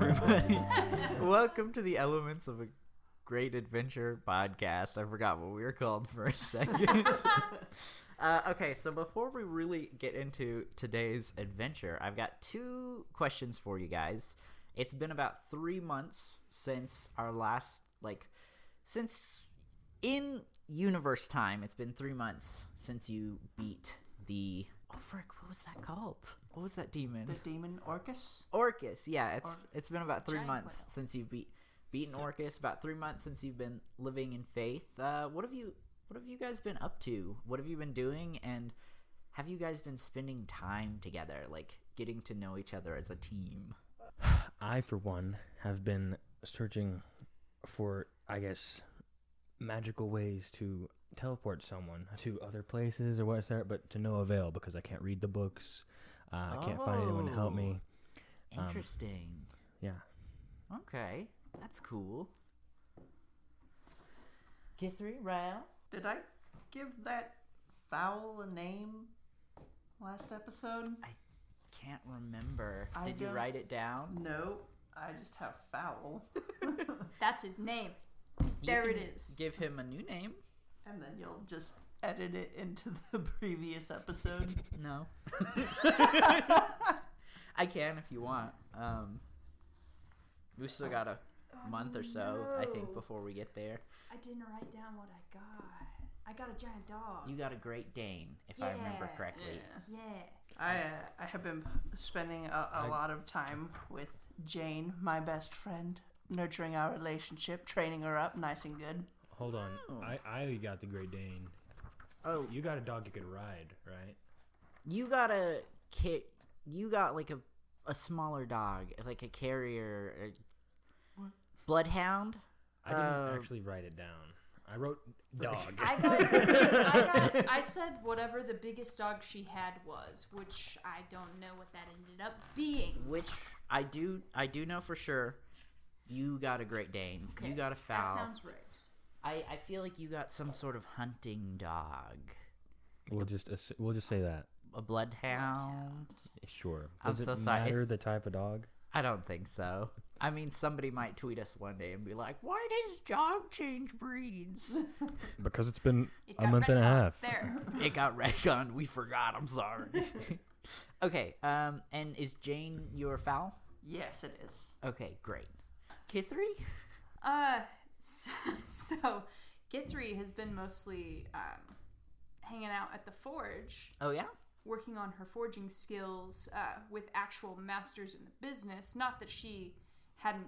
everybody. Welcome to the Elements of a Great Adventure podcast. I forgot what we were called for a second. Okay, so before we really get into today's adventure, I've got 2 questions for you guys. It's been about 3 months since our last, since in universe time, it's been 3 months since you beat the... Oh, frick, what was that called? What was that demon? The demon Orcus? Orcus, yeah. It's been about 3 months whale. since you've beaten Orcus, about 3 months since you've been living in faith. What have you guys been up to? What have you been doing? And have you guys been spending time together, getting to know each other as a team? I, for one, have been searching for, magical ways to teleport someone to other places or whatever, but to no avail because I can't read the books. I can't find anyone to help me. Interesting. Yeah. Okay, that's cool. Kithri, Rael? Did I give that fowl a name last episode? I can't remember. I Did you don't- write it down? No, I just have fowl. That's his name. You There it can is. Give him a new name. And then you'll just edit it into the previous episode. No. I can if you want. We still got a month or so, I think, no. before we get there. I didn't write down what I got. I got a giant dog. You got a Great Dane, if I remember Yeah. correctly. Yeah. I have been spending a lot of time with Jane, my best friend, nurturing our relationship, training her up nice and good. Hold on. Oh. I got the Great Dane. Oh, You got a dog you could ride, right? you got a kit. You got a smaller dog, like a carrier, bloodhound. I didn't actually write it down. I wrote dog. I said whatever the biggest dog she had was, which I don't know what that ended up being. Which I do know for sure. You got a Great Dane. Okay, You got a fowl. That sounds right. I feel like you got some sort of hunting dog. We'll just say that. A bloodhound. Sure. I'm Does so it sorry. matter the type of dog? I don't think so. I mean, somebody might tweet us one day and be like, "Why does dog change breeds?" Because it's been It a got month and a retconned. half. There. It got retconned. We forgot. I'm sorry. Okay. And is Jane your fowl? Yes, it is. Okay, great. Kithri? So Kithri has been mostly hanging out at the forge, Oh yeah. working on her forging skills with actual masters in the business. Not that she hadn't,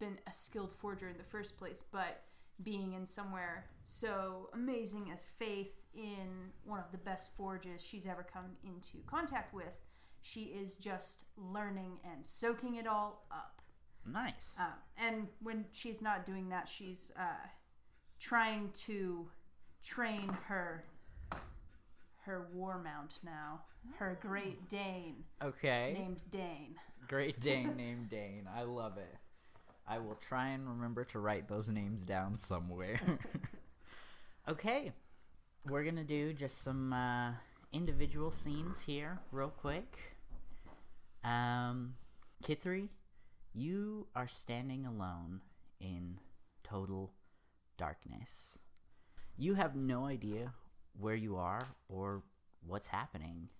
been a skilled forger in the first place, but being in somewhere so amazing as Faith in one of the best forges she's ever come into contact with, she is just learning and soaking it all up. Nice. And when she's not doing that, she's trying to train her war mount now. Her Great Dane, Okay. named Dane. Great Dane named Dane. I love it. I will try and remember to write those names down somewhere. Okay. We're going to do just some individual scenes here real quick. Kithri, you are standing alone in total darkness. You have no idea where you are or what's happening.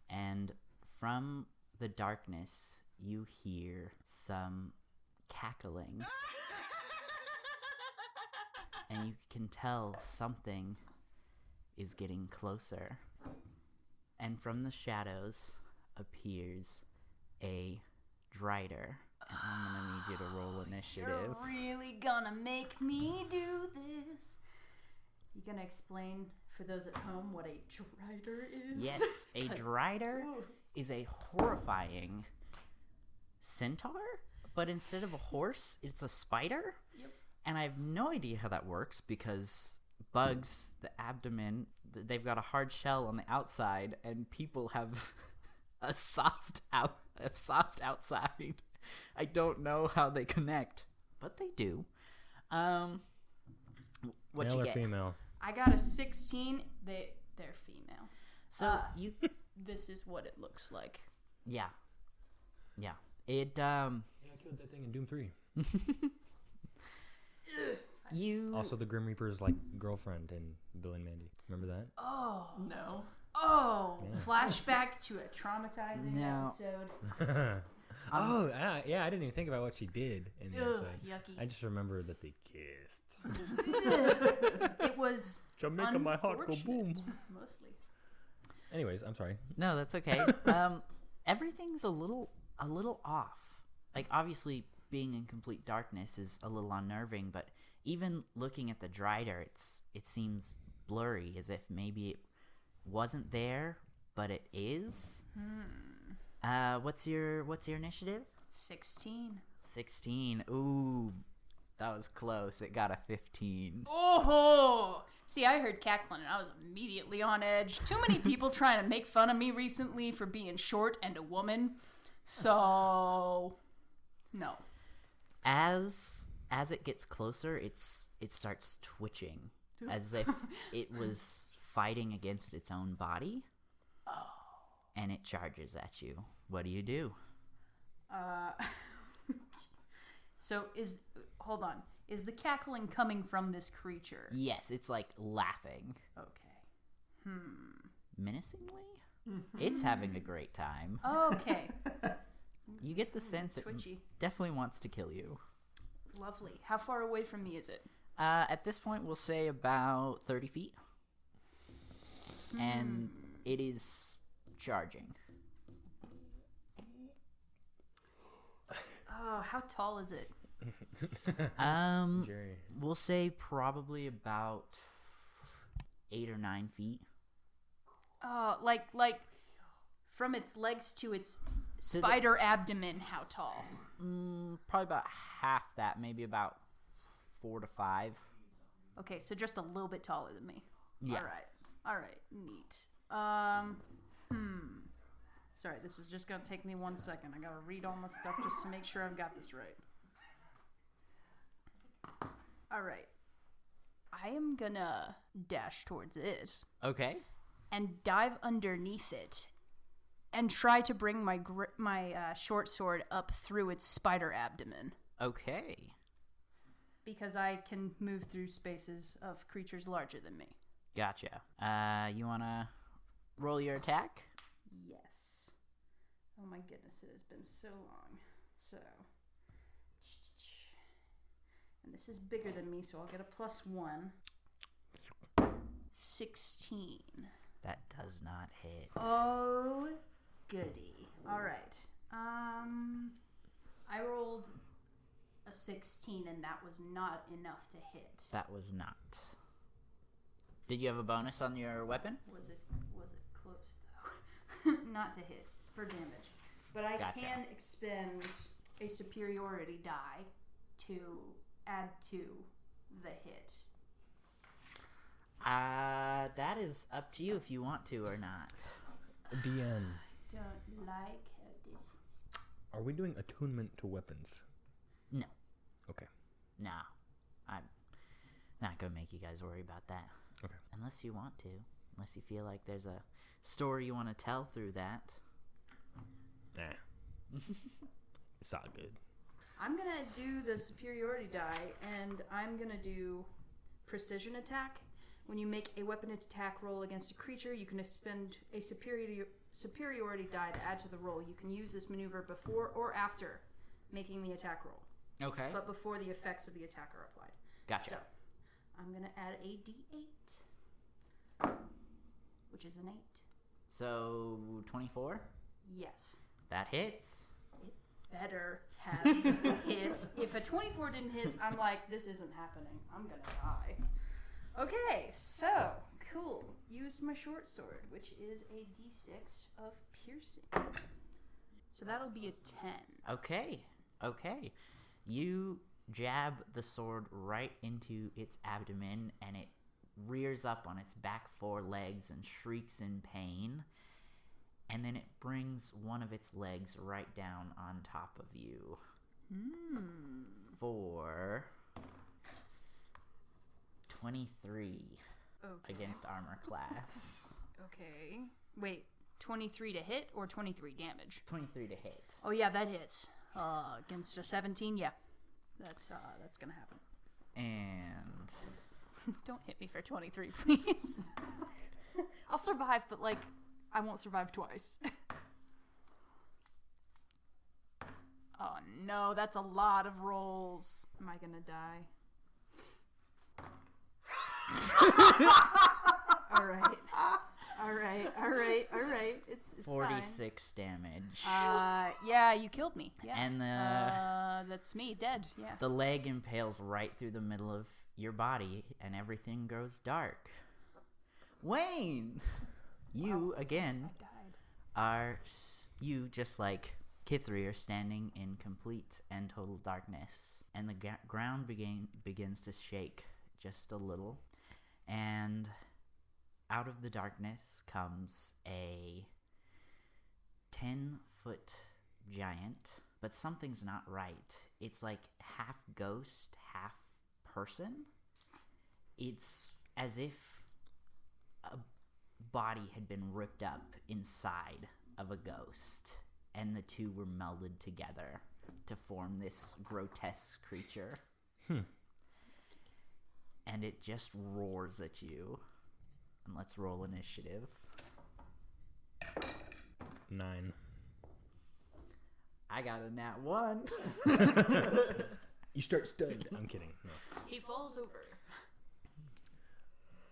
And from the darkness, you hear some cackling. And you can tell something is getting closer. And from the shadows appears a Drider. And I'm gonna need you to roll initiative. You're really gonna make me do this. You gonna explain for those at home what a Drider is? Yes, a Drider is a horrifying centaur, but instead of a horse, it's a spider. Yep. And I have no idea how that works because bugs, the abdomen, they've got a hard shell on the outside, and people have a soft outside. I don't know how they connect, but they do. What Male you or get? female? I got a 16. They're female. So you, This is what it looks like. yeah. It Yeah, killed that thing in Doom 3. Also, the Grim Reaper's like girlfriend in Bill and Mandy. Remember that? Oh. No. Oh. Yeah. Flashback to a traumatizing No. episode. Yeah. I didn't even think about what she did in the Ugh, episode. yucky. I just remember that they kissed. It was Jamaica, my heart go boom. unfortunate, mostly. Anyways, I'm sorry. No, that's okay. Everything's a little off. Like, obviously, being in complete darkness is a little unnerving, but even looking at the Drider, it seems blurry, as if maybe it wasn't there, but it is. What's your initiative? 16. 16. Ooh, that was close. It got a 15. Oh! See, I heard cackling and I was immediately on edge. Too many people trying to make fun of me recently for being short and a woman. So, no. As it gets closer, it starts twitching, as if it was fighting against its own body. Oh. And it charges at you. What do you do? So hold on. Is the cackling coming from this creature? Yes, it's like laughing. Okay. Menacingly? It's having a great time. Okay. You get the sense it Twitchy. definitely wants to kill you. Lovely. How far away from me is it? At this point, we'll say about 30 feet. And it is charging. Oh, how tall is it? Jerry. We'll say probably about 8 or 9 feet. Like from its legs to its spider abdomen, how tall? Probably about half that, maybe about 4 to 5. Okay, so just a little bit taller than me. Yeah. All right, neat. Sorry, this is just gonna take me 1 second. I gotta read all my stuff just to make sure I've got this right. All right. I am gonna dash towards it Okay. and dive underneath it and try to bring my short sword up through its spider abdomen. Okay. Because I can move through spaces of creatures larger than me. Gotcha. You want to roll your attack? Yes. Oh my goodness, it has been so long. So. And this is bigger than me, so I'll get a +1. 16. That does not hit. Oh, goody. All right. I rolled a 16, and that was not enough to hit. That was not. Did you have a bonus on your weapon? Was it close though? Not to hit for damage, but I Gotcha. can expend a superiority die to add to the hit. That is up to you if you want to or not. DM. Don't like how this is. Are we doing attunement to weapons? No. Okay. No. I'm not going to make you guys worry about that. Okay. Unless you want to. Unless you feel like there's a story you want to tell through that. Nah. It's all good. I'm gonna do the superiority die, and I'm gonna do precision attack. When you make a weapon attack roll against a creature, you can expend a superiority die to add to the roll. You can use this maneuver before or after making the attack roll, Okay. but before the effects of the attack are applied. Gotcha. So, I'm gonna add a d8, which is an 8. So, 24? Yes. That hits. Better have hit. If a 24 didn't hit, I'm like, this isn't happening. I'm gonna die. Okay, so cool. Used my short sword, which is a d6 of piercing. So that'll be a 10. Okay. You jab the sword right into its abdomen, and it rears up on its back 4 legs and shrieks in pain. And then it brings one of its legs right down on top of you. For 23 against armor class. Okay. Wait, 23 to hit or 23 damage? 23 to hit. Oh yeah, that hits. Against a 17, yeah. That's gonna happen. And Don't hit me for 23, please. I'll survive, but, like, I won't survive twice. Oh, no, that's a lot of rolls. Am I gonna die? All right. It's 46 damage. fine. Yeah, you killed me. Yeah. And that's me, dead. Yeah. the leg impales right through the middle of your body, and everything goes dark. Wayne, you again I died. you just like Kithri are standing in complete and total darkness, and the ground begins to shake just a little, and out of the darkness comes a 10-foot giant, but something's not right. It's like half ghost, half person. It's as if a body had been ripped up inside of a ghost, and the two were melded together to form this grotesque creature. And it just roars at you. And let's roll initiative. 9. I got a nat 1. You start stunned. I'm kidding. No. He falls over.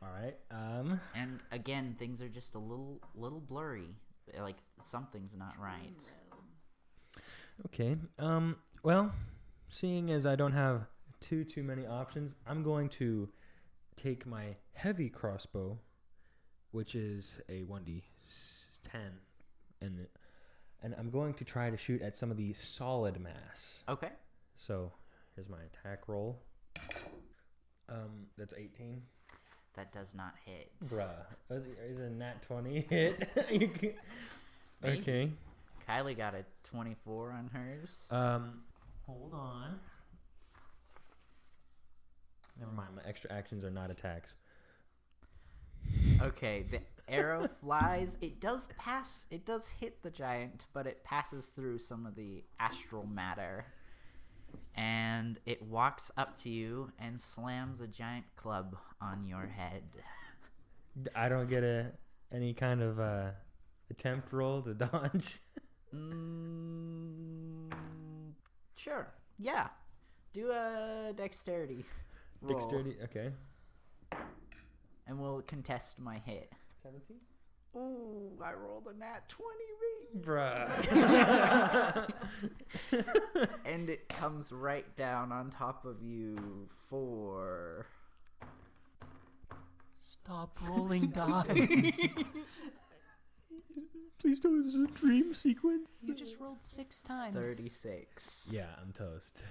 All right. And again, things are just a little blurry. Like something's not right. Okay. Well, seeing as I don't have too many options, I'm going to take my heavy crossbow, which is a 1d10, and I'm going to try to shoot at some of the solid mass. Okay. So here's my attack roll. That's 18. That does not hit. Bruh, is a nat 20 hit? Okay. Kylee got a 24 on hers. Hold on. Never mind. My extra actions are not attacks. Okay, the arrow flies. It does hit the giant, but it passes through some of the astral matter. And it walks up to you and slams a giant club on your head. I don't get any kind of attempt roll to dodge. Sure. Yeah. Do a dexterity roll. Dexterity, okay. And we'll contest my hit. 17? Ooh, I rolled a nat 20, Bruh. and it comes right down on top of you for... Stop rolling dice. Please don't. This is a dream sequence. You just rolled 6 times. 36. Yeah, I'm toast.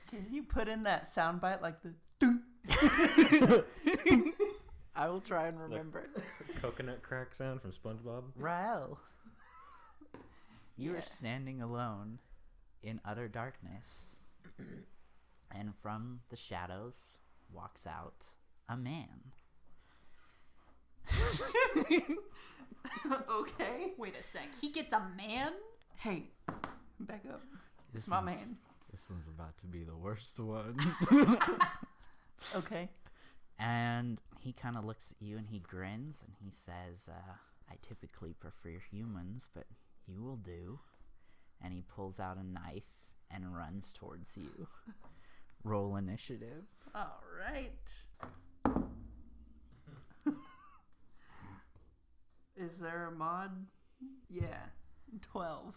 Can you put in that soundbite like the dun? I will try and remember. Coconut crack sound from SpongeBob. Rael, you are standing alone in utter darkness, and from the shadows walks out a man. Okay. Wait a sec. He gets a man? Hey, back up. This My one's- man. This one's about to be the worst one. Okay. And he kind of looks at you and he grins and he says, I typically prefer humans, but you will do. And he pulls out a knife and runs towards you. Roll initiative. All right. Is there a mod? Yeah. 12.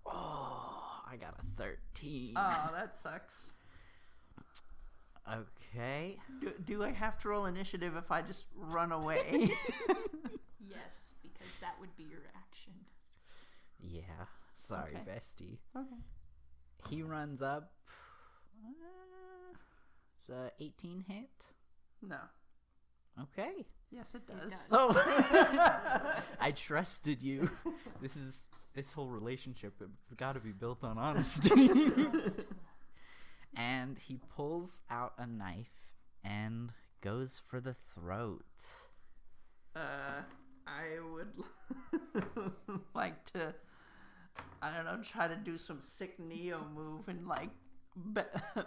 Oh, I got a 13. Oh, that sucks. Okay. Do I have to roll initiative if I just run away? Yes, because that would be your action. Yeah. Sorry, Okay. bestie. Okay. He runs up. It's a 18 hit. No. Okay. Yes, it does. does. Oh, I trusted you. This whole relationship, it's got to be built on honesty. And he pulls out a knife and goes for the throat. I would like to. I don't know, try to do some sick Neo move and like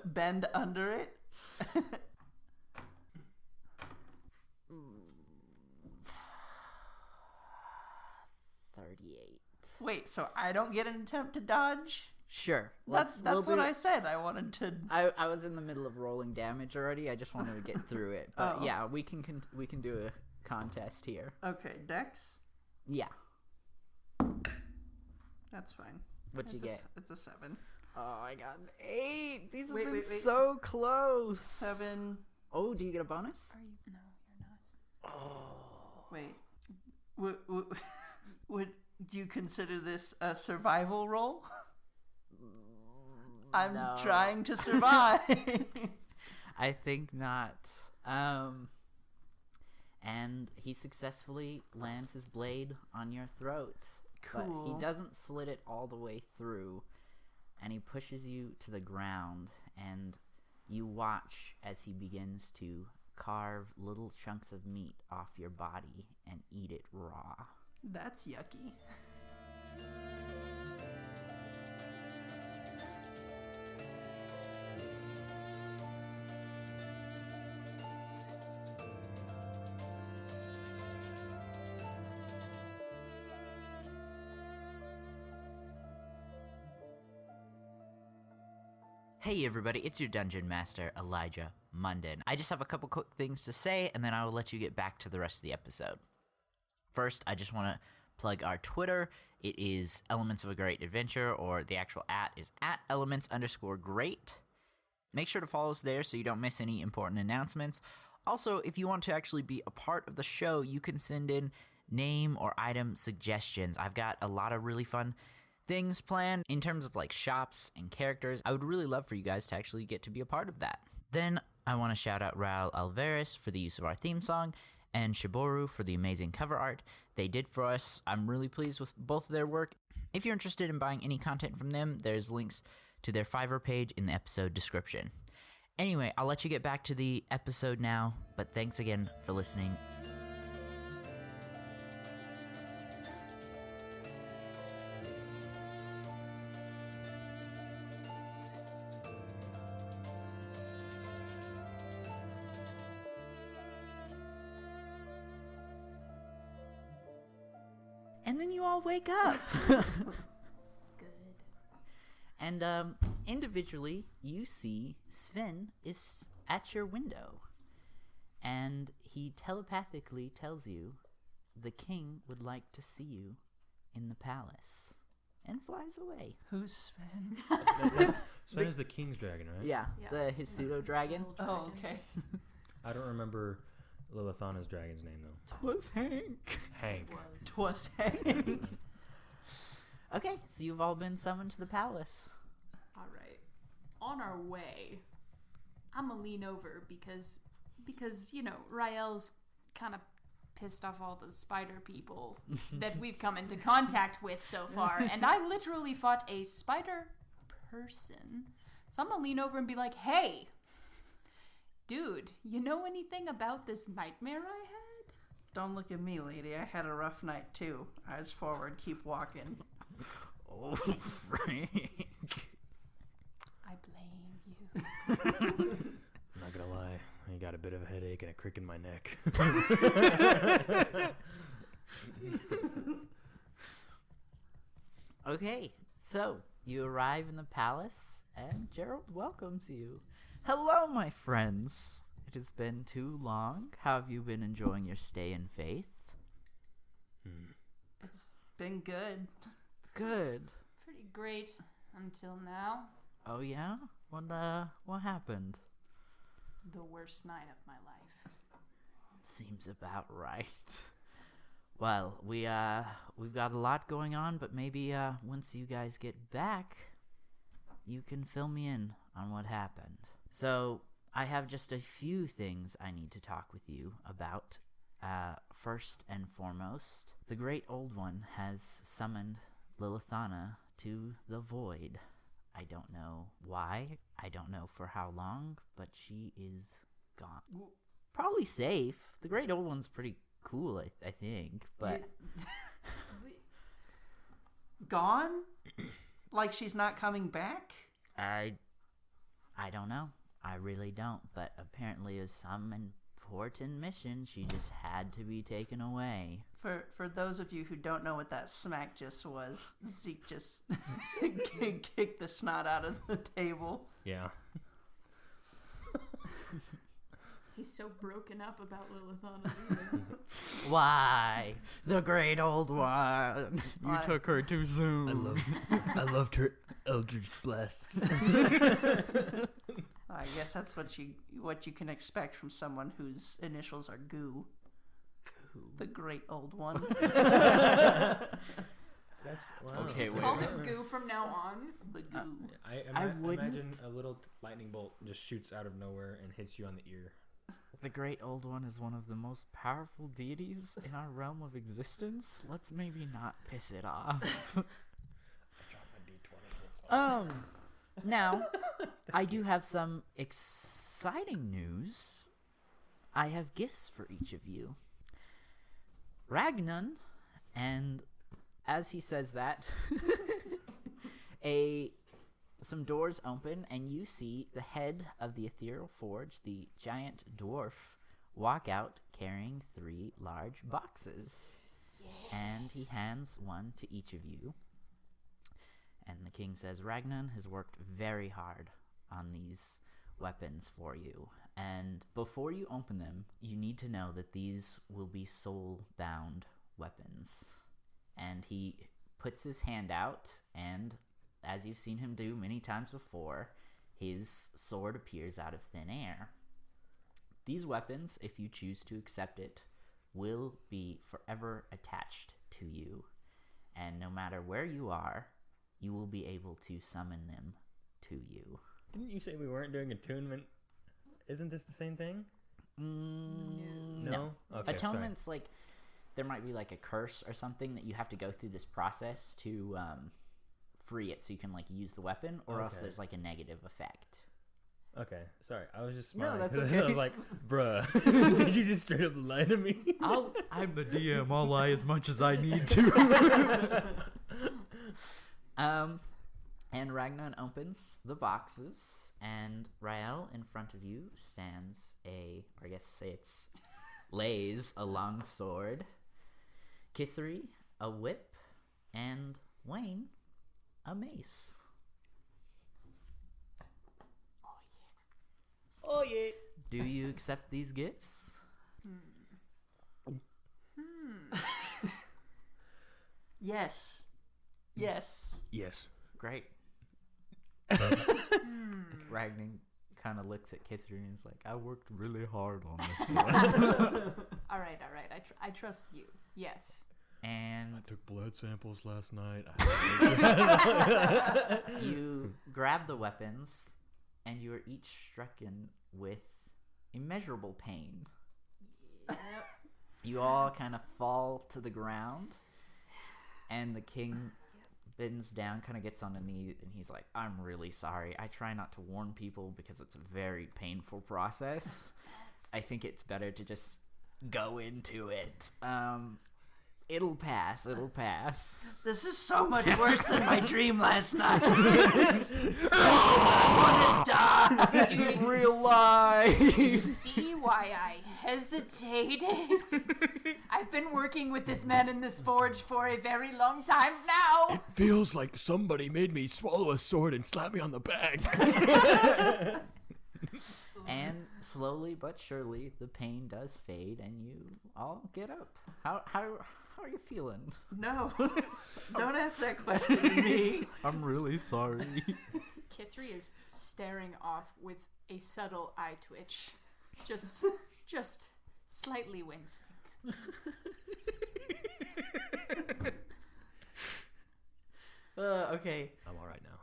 bend under it. 38. Wait, so I don't get an attempt to dodge? Sure. That's what I said. I wanted to. I was in the middle of rolling damage already. I just wanted to get through it. But yeah, we can do a contest here. Okay, Dex. Yeah. That's fine. What'd you get? It's a 7. Oh, I got an 8. These have Wait, been wait. so close. 7. Oh, do you get a bonus? Are you? No, you're not. Oh. Wait. Would you consider this a survival roll? I'm trying to survive. I think not. And he successfully lands his blade on your throat. Cool. But he doesn't slit it all the way through, and he pushes you to the ground, and you watch as he begins to carve little chunks of meat off your body and eat it raw. That's yucky. Hey everybody, it's your Dungeon Master, Elijah Munden. I just have a couple quick things to say, and then I will let you get back to the rest of the episode. First, I just want to plug our Twitter. It is Elements of a Great Adventure, or the actual @ is @elements_great. Make sure to follow us there so you don't miss any important announcements. Also, if you want to actually be a part of the show, you can send in name or item suggestions. I've got a lot of really fun things planned in terms of like shops and characters. I would really love for you guys to actually get to be a part of that. Then I want to shout out Rael Alvarez for the use of our theme song and Shiboru for the amazing cover art they did for us. I'm really pleased with both of their work. If you're interested in buying any content from them, there's links to their Fiverr page in the episode description. Anyway, I'll let you get back to the episode now, but thanks again for listening. And then you all wake up. Good. And individually, you see Sven is at your window. And he telepathically tells you the king would like to see you in the palace. And flies away. Who's Sven? Sven is the king's dragon, right? Yeah, Yeah. his pseudo dragon. Oh, okay. I don't remember Lilithana's dragon's name, though. Twas Hank. Hank. Twas Hank. Okay, so you've all been summoned to the palace. All right. On our way, I'm gonna lean over because you know Rael's kind of pissed off all the spider people that we've come into contact with so far, and I literally fought a spider person. So I'm gonna lean over and be like, "Hey, dude, you know anything about this nightmare I had?" Don't look at me, lady. I had a rough night too. Eyes forward, keep walking. Oh, Frank. I blame you. I'm not gonna lie, I got a bit of a headache and a crick in my neck. Okay, so you arrive in the palace, and Gerald welcomes you. Hello, my friends. It has been too long. How have you been enjoying your stay in Faith? It's been good. Good. Pretty great until now. Oh yeah? What happened? The worst night of my life. Seems about right. Well, we've got a lot going on, but maybe once you guys get back, you can fill me in on what happened. So, I have just a few things I need to talk with you about. First and foremost, the Great Old One has summoned Lilithana to the Void. I don't know why, I don't know for how long, but she is gone. Probably safe. The Great Old One's pretty cool, I think, but... Gone? Like she's not coming back? I don't know. I really don't. But apparently, it was some important mission. She just had to be taken away. For those of you who don't know what that smack just was, Zeke just kicked the snot out of the table. Yeah. He's so broken up about Lilithana. Why? The great old one. You I- took her too soon. I loved her eldritch blast. I guess that's what you can expect from someone whose initials are Goo. The great old one. That's wow. Okay, Just wait. call him Goo from now on. The Goo. I wouldn't- imagine a little lightning bolt just shoots out of nowhere and hits you on the ear. The Great Old One is one of the most powerful deities in our realm of existence. Let's maybe not piss it off. Now, I do have some exciting news. I have gifts for each of you. Ragnan, and as he says that, some doors open, and you see the head of the Ethereal Forge, the giant dwarf, walk out carrying 3 large boxes. Yes. And he hands one to each of you. And the king says, Ragnan has worked very hard on these weapons for you. And before you open them, you need to know that these will be soul-bound weapons. And he puts his hand out, and as you've seen him do many times before, his sword appears out of thin air. These weapons, if you choose to accept it, will be forever attached to you. And no matter where you are, you will be able to summon them to you. Didn't you say we weren't doing attunement? Isn't this the same thing? No. Okay, Atonement's like, there might be like a curse or something that you have to go through this process to free it so you can like use the weapon, or else there's like a negative effect. Okay, sorry. I was just No, smiling. that's 'cause okay. I was like, bruh, did you just straight up lie to me? I'm the DM. I'll lie as much as I need to. And Ragnar opens the boxes, and Rael in front of you stands lays a long sword, Kithri a whip, and Wayne a mace. Oh yeah. Do you accept these gifts? Yes. Yes. Yes. Great. Ragnar kind of looks at Kithri and is like, I worked really hard on this one. All right. I trust you. Yes. And took blood samples last night. you grab the weapons, and you are each stricken with immeasurable pain. Yep. You all kind of fall to the ground, and the king bends down, kind of gets on a knee, and he's like, I'm really sorry. I try not to warn people because it's a very painful process. I think it's better to just go into it. It'll pass. This is so much worse than my dream last night. I want to die. This is real life. You see why I hesitated? I've been working with this man in this forge for a very long time now. Feels like somebody made me swallow a sword and slap me on the back. And slowly but surely, the pain does fade, and you all get up. How are you feeling? No. Don't ask that question to me. I'm really sorry. Kithri is staring off with a subtle eye twitch. Just slightly wincing. Okay. I'm all right now.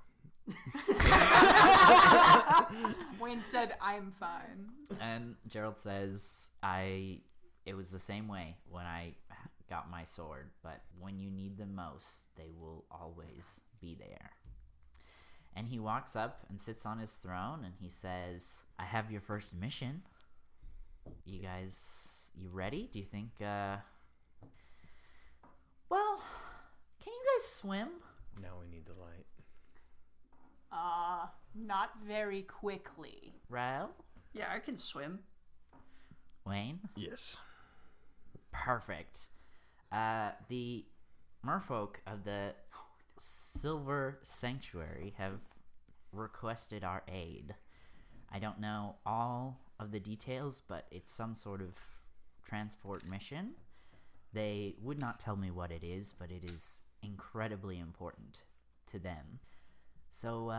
Wayne said, I'm fine. And Gerald says, it was the same way when I got my sword, but when you need them most, they will always be there. And he walks up and sits on his throne, and he says, I have your first mission. You guys, you ready? Do you think, well, can you guys swim? Now we need the light. Not very quickly. Rael? Yeah, I can swim. Wayne? Yes. Perfect. The merfolk of the Silver Sanctuary have requested our aid. I don't know all of the details, but it's some sort of transport mission. They would not tell me what it is, but it is incredibly important to them. So,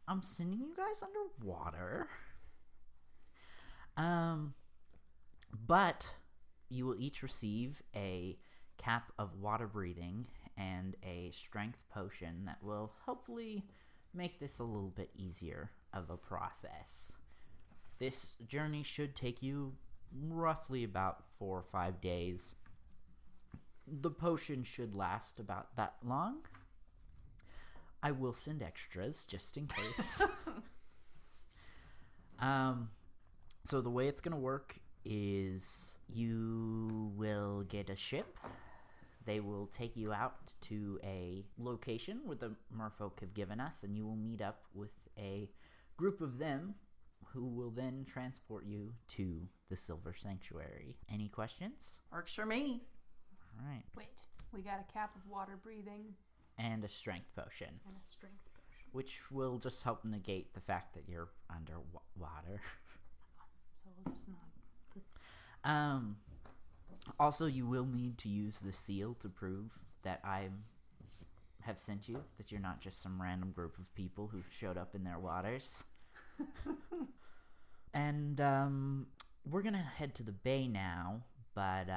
I'm sending you guys underwater. But you will each receive a cap of water breathing and a strength potion that will hopefully make this a little bit easier of a process. This journey should take you roughly about 4 or 5 days. The potion should last about that long. I will send extras just in case. So the way it's going to work is you will get a ship. They will take you out to a location where the merfolk have given us, and you will meet up with a group of them who will then transport you to the Silver Sanctuary. Any questions? Works for me. All right. Wait, we got a cap of water breathing And a strength potion, and a strength potion. which will just help negate the fact that you're underwater. So we'll just not. Also, you will need to use the seal to prove that I have sent you, that you're not just some random group of people who showed up in their waters. And we're gonna head to the bay now, but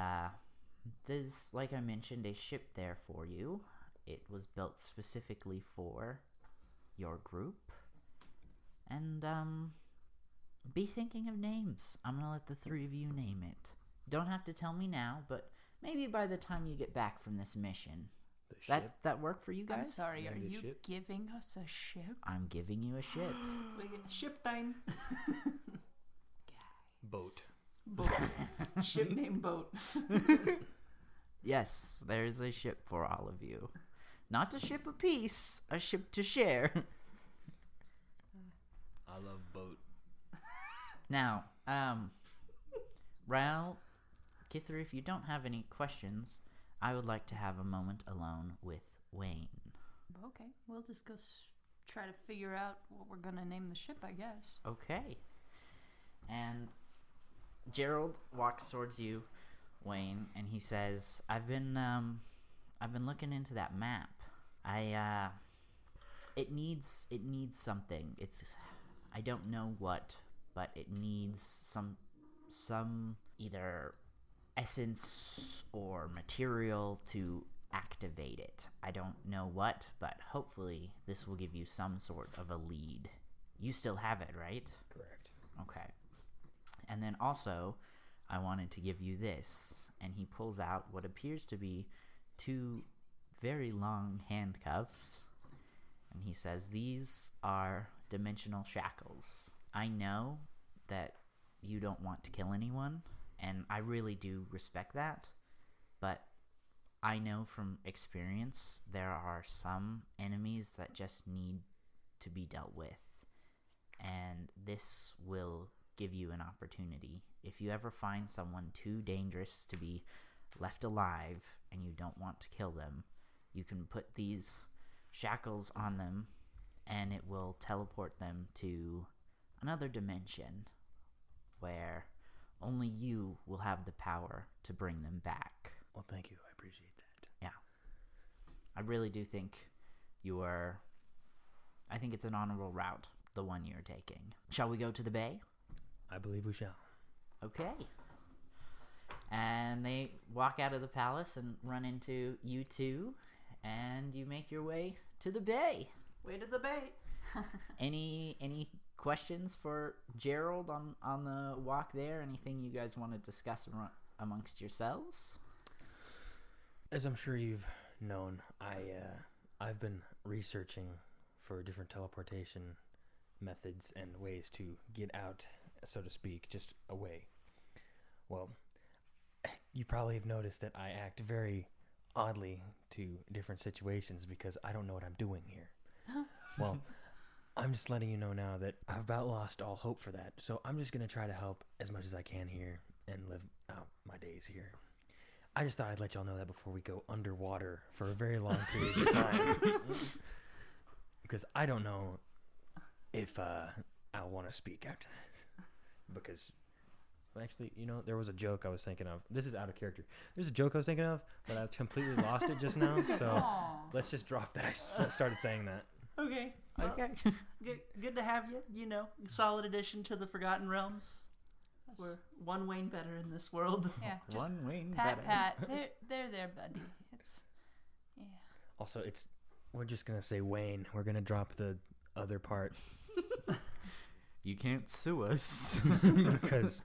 there's, like I mentioned, a ship there for you. It was built specifically for your group. And be thinking of names. I'm gonna let the three of you name it. Don't have to tell me now, but maybe by the time you get back from this mission. The ship. That work for you guys? I'm sorry, Yeah, are the you ship. giving us a ship? I'm giving you a ship. We get ship time. Boat. Boat. Ship named Boat. Yes, there's a ship for all of you. Not a ship of peace, a ship to share. I love boat. Now, Rael, Kithri, if you don't have any questions, I would like to have a moment alone with Wayne. Okay, we'll just go try to figure out what we're gonna name the ship, I guess. Okay. And Gerald walks towards you, Wayne, and he says, I've been looking into that map. It needs something. I don't know what, but it needs some either essence or material to activate it. I don't know what, but hopefully this will give you some sort of a lead. You still have it, right? Correct. Okay. And then also, I wanted to give you this. And he pulls out what appears to be 2 very long handcuffs. And he says, these are dimensional shackles. I know that you don't want to kill anyone, and I really do respect that. But I know from experience there are some enemies that just need to be dealt with. And this will give you an opportunity. If you ever find someone too dangerous to be left alive and you don't want to kill them, you can put these shackles on them and it will teleport them to another dimension where only you will have the power to bring them back. Well, thank you. I appreciate that. I really do think I think it's an honorable route, the one you're taking. Shall we go to the bay? I believe we shall. Okay. And they walk out of the palace and run into you two, and you make your way to the bay. Way to the bay. Any questions for Gerald on the walk there? Anything you guys want to discuss amongst yourselves? As I'm sure you've known, I've been researching for different teleportation methods and ways to get out, so to speak, just away. Well, you probably have noticed that I act very oddly to different situations because I don't know what I'm doing here. Well, I'm just letting you know now that I've about lost all hope for that. So I'm just going to try to help as much as I can here and live out my days here. I just thought I'd let y'all know that before we go underwater for a very long period of time. Because I don't know if I'll want to speak after this. Because, well, actually, there was a joke I was thinking of. This is out of character. There's a joke I was thinking of, but I completely lost it just now. So let's just drop that. I started saying that. Okay. Well, Okay. good to have you. Solid addition to the Forgotten Realms. We're one Wayne better in this world. Yeah, just One wing pat, better. they're there, buddy. It's Also, we're just going to say Wayne. We're going to drop the other part. You can't sue us. Because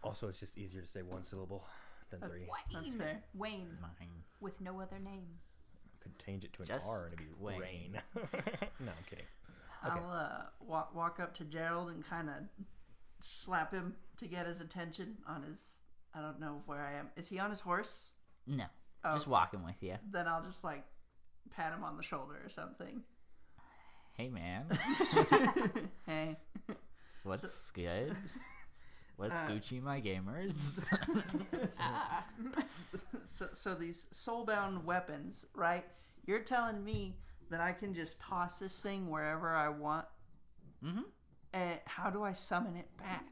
also it's just easier to say one syllable than three. That's fair. Wayne Mine. with no other name. Could change it to an Just R and it'd be Wayne. Rain. No, I'm kidding. Okay. I'll walk up to Gerald and kind of slap him to get his attention on his. I don't know where I am. Is he on his horse? No. Oh, Just walking with you. Then I'll just pat him on the shoulder or something. Hey, man. Hey. What's good? What's Gucci, my gamers? So these soulbound weapons, right? You're telling me that I can just toss this thing wherever I want? Mm-hmm. And how do I summon it back?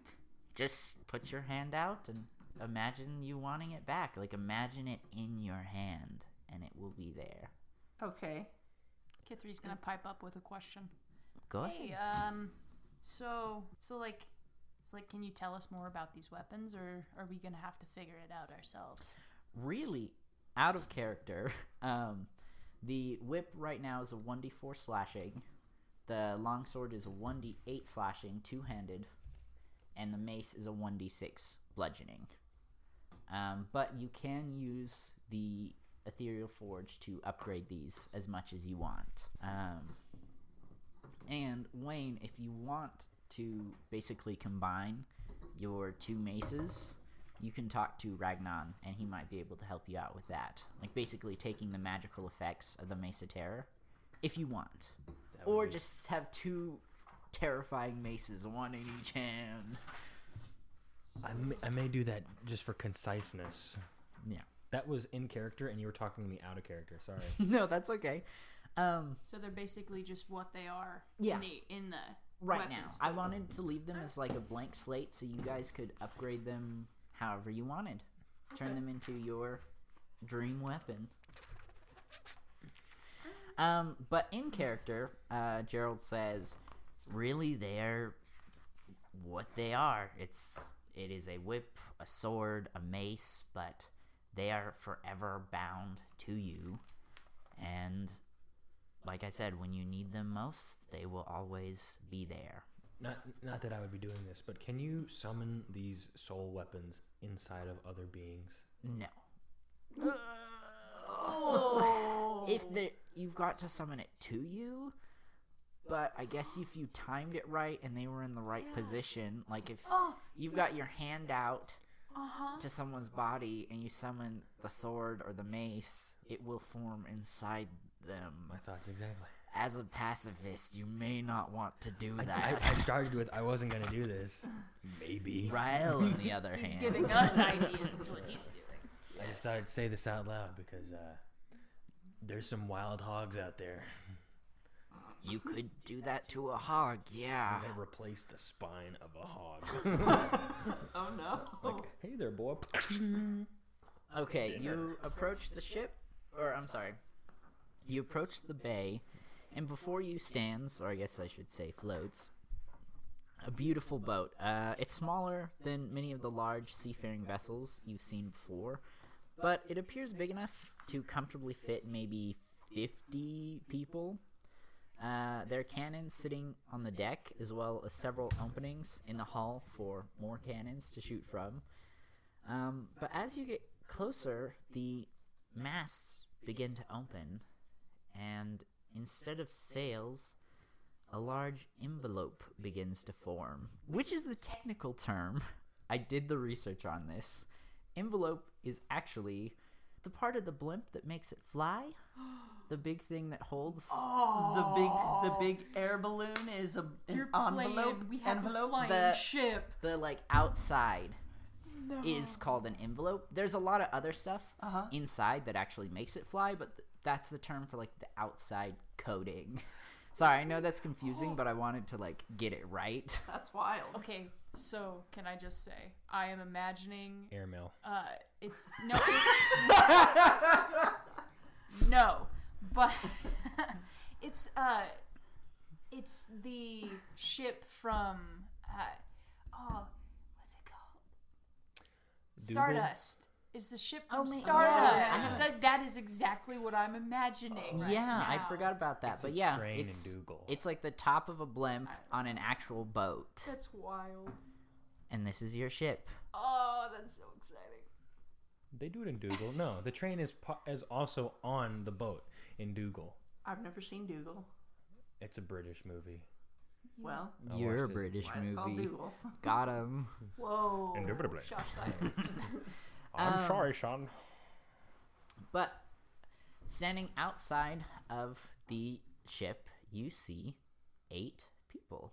Just put your hand out and imagine you wanting it back. Like, imagine it in your hand, and it will be there. Okay. Kithri's gonna pipe up with a question. Go ahead. Hey, so can you tell us more about these weapons, or are we gonna have to figure it out ourselves? Really, out of character, the whip right now is a 1d4 slashing. The longsword is a 1d8 slashing, two-handed. And the mace is a 1d6 bludgeoning. But you can use the Ethereal Forge to upgrade these as much as you want. And Wayne, if you want to basically combine your two maces, you can talk to Ragnar, and he might be able to help you out with that. Like, basically taking the magical effects of the Mace of Terror, if you want. Or just have two terrifying maces, one in each hand. I may do that just for conciseness. Yeah. That was in character, and you were talking to me out of character. Sorry. No, that's okay. So they're basically just what they are. Yeah. In the Right weapon now, store. I wanted to leave them as like a blank slate, so you guys could upgrade them however you wanted. Turn them into your dream weapon. But in character, Gerald says, really, they're what they are. It is a whip, a sword, a mace, but they are forever bound to you. And like I said, when you need them most, they will always be there. Not that I would be doing this, but can you summon these soul weapons inside of other beings? No. Oh. You've got to summon it to you, but I guess if you timed it right and they were in the right position, like if you've got your hand out to someone's body and you summon the sword or the mace, it will form inside them. My thoughts exactly. As a pacifist, you may not want to do that. I started with I wasn't going to do this. Maybe. Rael, on the other He's hand. giving us ideas is what he's doing. I just thought I'd say this out loud because there's some wild hogs out there. You could do that to a hog, yeah. I'm going to replace the spine of a hog. Oh no. Like, hey there, boy. Okay, you approach the ship, or I'm sorry, you approach the bay, and before you stands, or I guess I should say floats, a beautiful boat. It's smaller than many of the large seafaring vessels you've seen before, but it appears big enough to comfortably fit maybe 50 people. There are cannons sitting on the deck, as well as several openings in the hull for more cannons to shoot from. But as you get closer, the masts begin to open, and instead of sails, a large envelope begins to form, which is the technical term. I did the research on this. Envelope is actually the part of the blimp that makes it fly. The big thing that holds. The big air balloon is an You're envelope. playing. We have envelope. a flying ship. The like outside is called an envelope. There's a lot of other stuff inside that actually makes it fly, but that's the term for like the outside coating. Sorry, I know that's confusing, but I wanted to like get it right. That's wild. Okay, so can I just say I am imagining Airmail. it's no no, but it's the ship from what's it called? Dougal? Stardust. Is the ship from man. Stardust? Yes. That is exactly what I'm imagining. Right Yeah, now. I forgot about that. It's But a yeah, train in it's Dougal. it's like the top of a blimp on an actual boat, That's wild. and this is your ship. Oh, that's so exciting. They do it in Dougal. No, the train is also on the boat in Dougal. I've never seen Dougal. It's a British movie. Well, I Your watched it. British why it's called movie. Dougal. Got him. Whoa. Indubitably. Shots fired. I'm sorry, Sean. But standing outside of the ship, you see 8 people.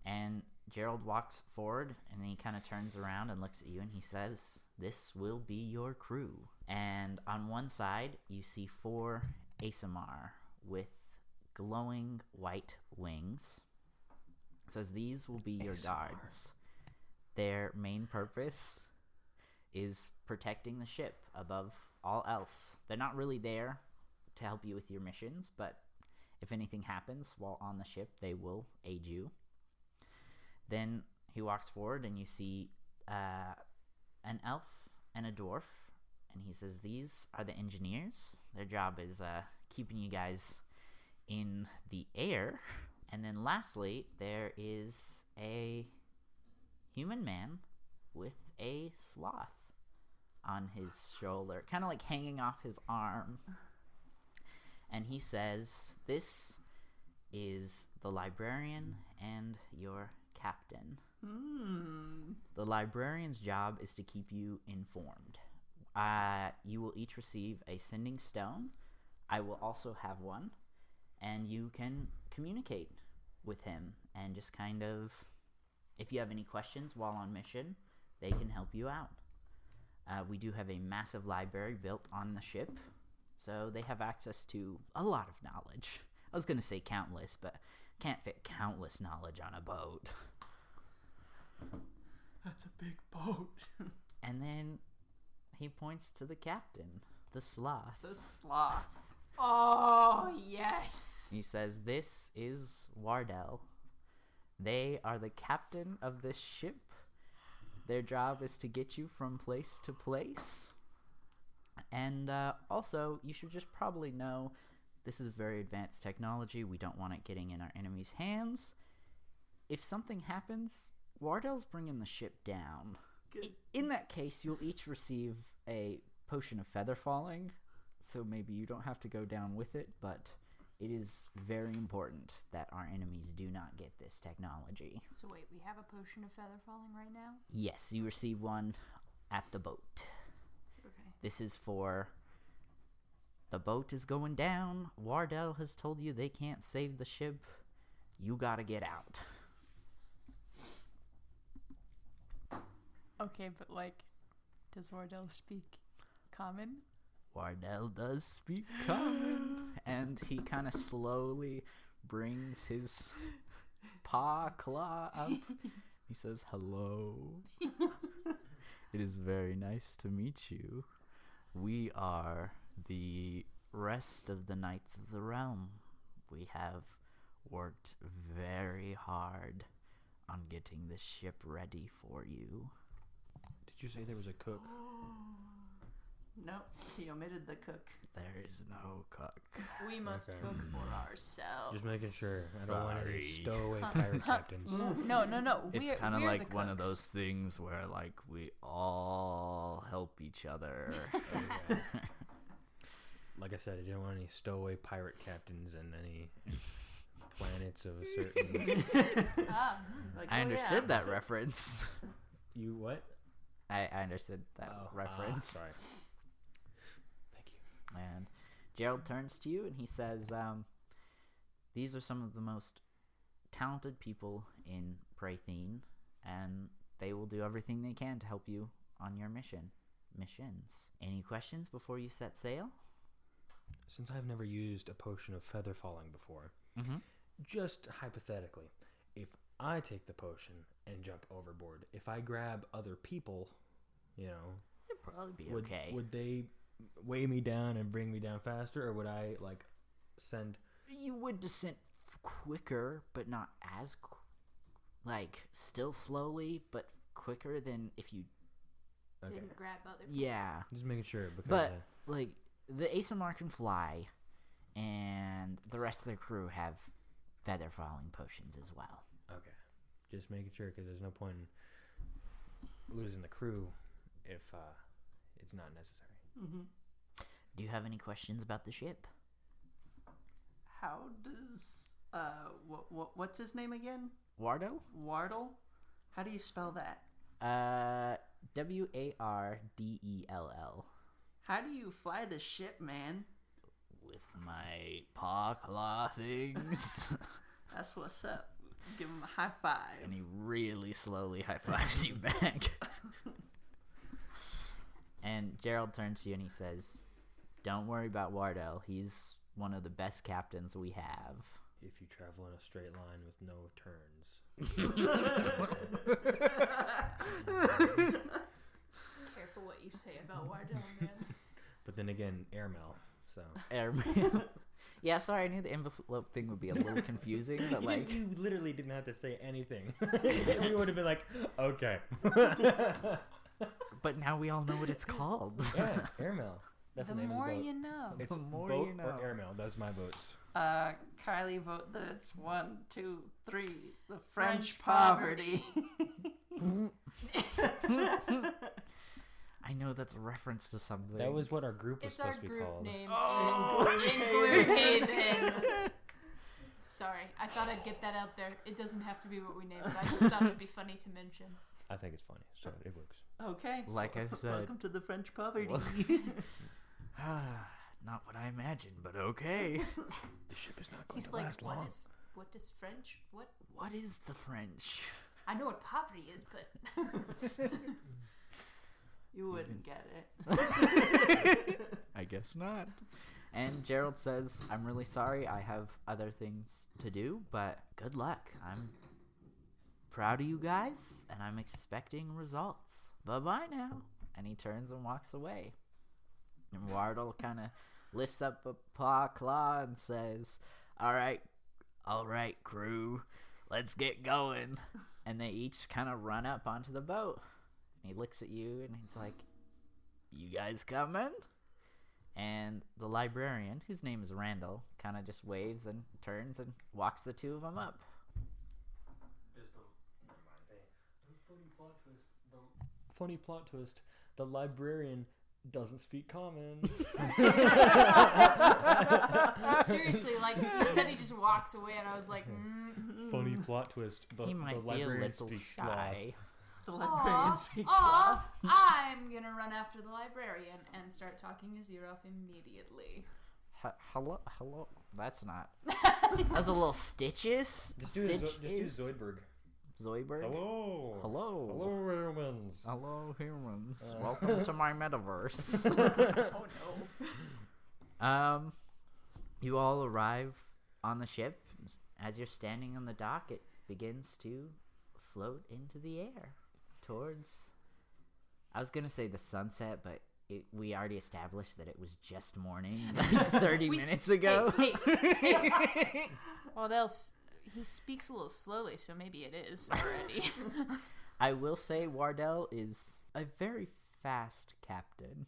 And Gerald walks forward, and then he kind of turns around and looks at you, and he says, "This will be your crew." And on one side, you see 4 ASMR with glowing white wings. It says, "These will be your guards. Their main purpose is protecting the ship above all else. They're not really there to help you with your missions, but if anything happens while on the ship, they will aid you." Then he walks forward, and you see an elf and a dwarf, and he says, "These are the engineers. Their job is keeping you guys in the air." And then lastly, there is a human man with a sloth on his shoulder, kind of like hanging off his arm. And he says, "This is the librarian and your captain." The librarian's job is to keep you informed. You will each receive a sending stone. I will also have one. And you can communicate with him and just kind of, if you have any questions while on mission, they can help you out. We do have a massive library built on the ship, so they have access to a lot of knowledge. I was going to say countless, but can't fit countless knowledge on a boat. That's a big boat. And then he points to the captain, the sloth. The sloth. Oh, yes. He says, "This is Wardell. They are the captain of this ship. Their job is to get you from place to place. And also, you should just probably know this is very advanced technology. We don't want it getting in our enemy's hands. If something happens, Wardell's bringing the ship down. In that case, you'll each receive a potion of feather falling, so maybe you don't have to go down with it, but it is very important that our enemies do not get this technology." So wait, we have a potion of feather falling right now? Yes, you receive one at the boat. Okay. This is for the boat is going down. Wardell has told you they can't save the ship. You gotta get out. Okay, but like, does Wardell speak common? Wardell does speak common, and he kind of slowly brings his claw up. He says, "Hello. It is very nice to meet you. We are the rest of the Knights of the Realm. We have worked very hard on getting this ship ready for you." Did you say there was a cook? No, he omitted the cook. There is no cook. We must Okay. cook for ourselves. Just making sure. I don't want any Sorry. stowaway pirate captains. No. It's kind of we're like the one of cooks. those things where like we all help each other. Like I said, I didn't want any stowaway pirate captains and any planets of a certain. Like, I oh, understood yeah. that reference. You what? I understood that Oh, reference. sorry. And Gerald turns to you and he says, these are some of the most talented people in Prathine, and they will do everything they can to help you on your missions. Any questions before you set sail? Since I've never used a potion of feather falling before, just hypothetically, if I take the potion and jump overboard, if I grab other people, you know, It'd probably be okay. Would they weigh me down and bring me down faster, or would I send? You would descend quicker, but not as still slowly, but quicker than if you didn't grab other people. Yeah. Just making sure. Because, but the Asamar can fly, and the rest of the crew have feather falling potions as well. Okay. Just making sure, because there's no point in losing the crew if it's not necessary. Do you have any questions about the ship? How does what's his name again? Wardo? Wardle? How do you spell that? Wardell. How do you fly the ship, man? With my paw claw things. That's what's up. Give him a high five. And he really slowly high fives you back. And Gerald turns to you and he says, "Don't worry about Wardell. He's one of the best captains we have." If you travel in a straight line with no turns. Careful what you say about Wardell, man. But then again, airmail. So Airmail. Yeah, sorry, I knew the envelope thing would be a little confusing, but you literally didn't have to say anything. We would have been like, okay. But now we all know what it's called. Yeah, airmail. That's The the name more of the boat. you know. It's The more boat you know. or airmail. That's my votes. Kylie vote that it's 1, 2, 3. The French French poverty. I know that's a reference to something. That was what our group was It's our supposed to be group called. name Oh, in Gloomhaven. Sorry, I thought I'd get that out there. It doesn't have to be what we named it. I just thought it'd be funny to mention. I think it's funny, so it works. Okay. Like I said. Welcome to the French poverty. Not what I imagined, but okay. The ship is not going He's to like, last long. what is French? What? What is the French? I know what poverty is, but You wouldn't get it. I guess not. And Gerald says, "I'm really sorry. I have other things to do, but good luck. I'm proud of you guys, and I'm expecting results. Bye-bye now." And he turns and walks away. And Wardle kind of lifts up a claw and says, all right, crew, let's get going." And they each kind of run up onto the boat. And he looks at you and he's like, "You guys coming?" And the librarian, whose name is Randall, kind of just waves and turns and walks the two of them up. Funny plot twist. The librarian doesn't speak common. seriously, like you said, he just walks away, and I was like, Funny plot twist. He might be a little shy. The librarian speaks "Aw, soft. I'm gonna run after the librarian and start talking his ear off immediately." Hello? That's not. That's a little Stitches. Just do Zoidberg. Zoidberg? Hello. Hello, humans. Hello, humans. Welcome to my metaverse. Oh no. You all arrive on the ship. As you're standing on the dock, it begins to float into the air towards, I was gonna say the sunset, but we already established that it was just morning 30 minutes ago. Hey. Well, he speaks a little slowly, so maybe it is already. I will say Wardell is a very fast captain.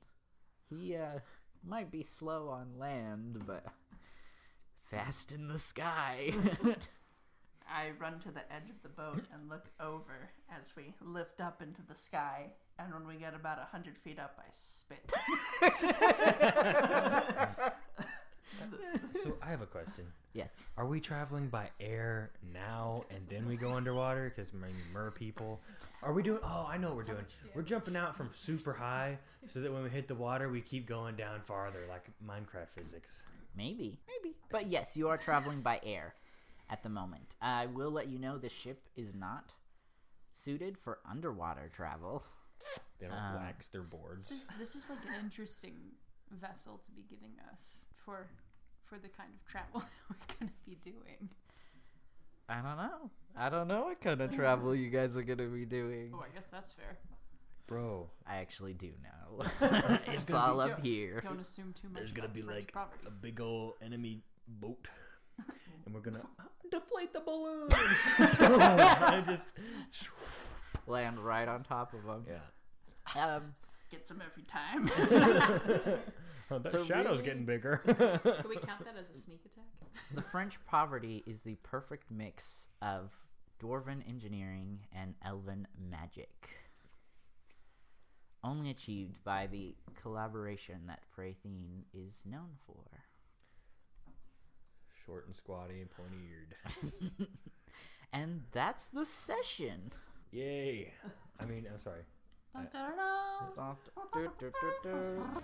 He might be slow on land, but fast in the sky. I run to the edge of the boat and look over as we lift up into the sky. And when we get about 100 feet up, I spit. So I have a question. Yes. Are we traveling by air now and then we go underwater? Because maybe mer people. Are we doing? Oh, I know what we're doing. We're jumping out from super high so that when we hit the water, we keep going down farther, like Minecraft physics. Maybe. But yes, you are traveling by air at the moment. I will let you know the ship is not suited for underwater travel. They don't wax their boards. This is like an interesting vessel to be giving us for the kind of travel that we're going to be doing. I don't know what kind of travel you guys are going to be doing. Oh, I guess that's fair. Bro, I actually do know. It's all up here. Don't assume too much. There's gonna about be French like property. a big old enemy boat, and we're gonna deflate the balloon. And just Land right on top of them. yeah. Gets them every time. Oh, that So shadow's really- getting bigger. Can we count that as a sneak attack? The French poverty is the perfect mix of dwarven engineering and elven magic. Only achieved by the collaboration that Prathine is known for. Short and squatty and pointy-eared. And that's the session. Yay! I mean, I'm sorry. Dun, dun, dun, dun.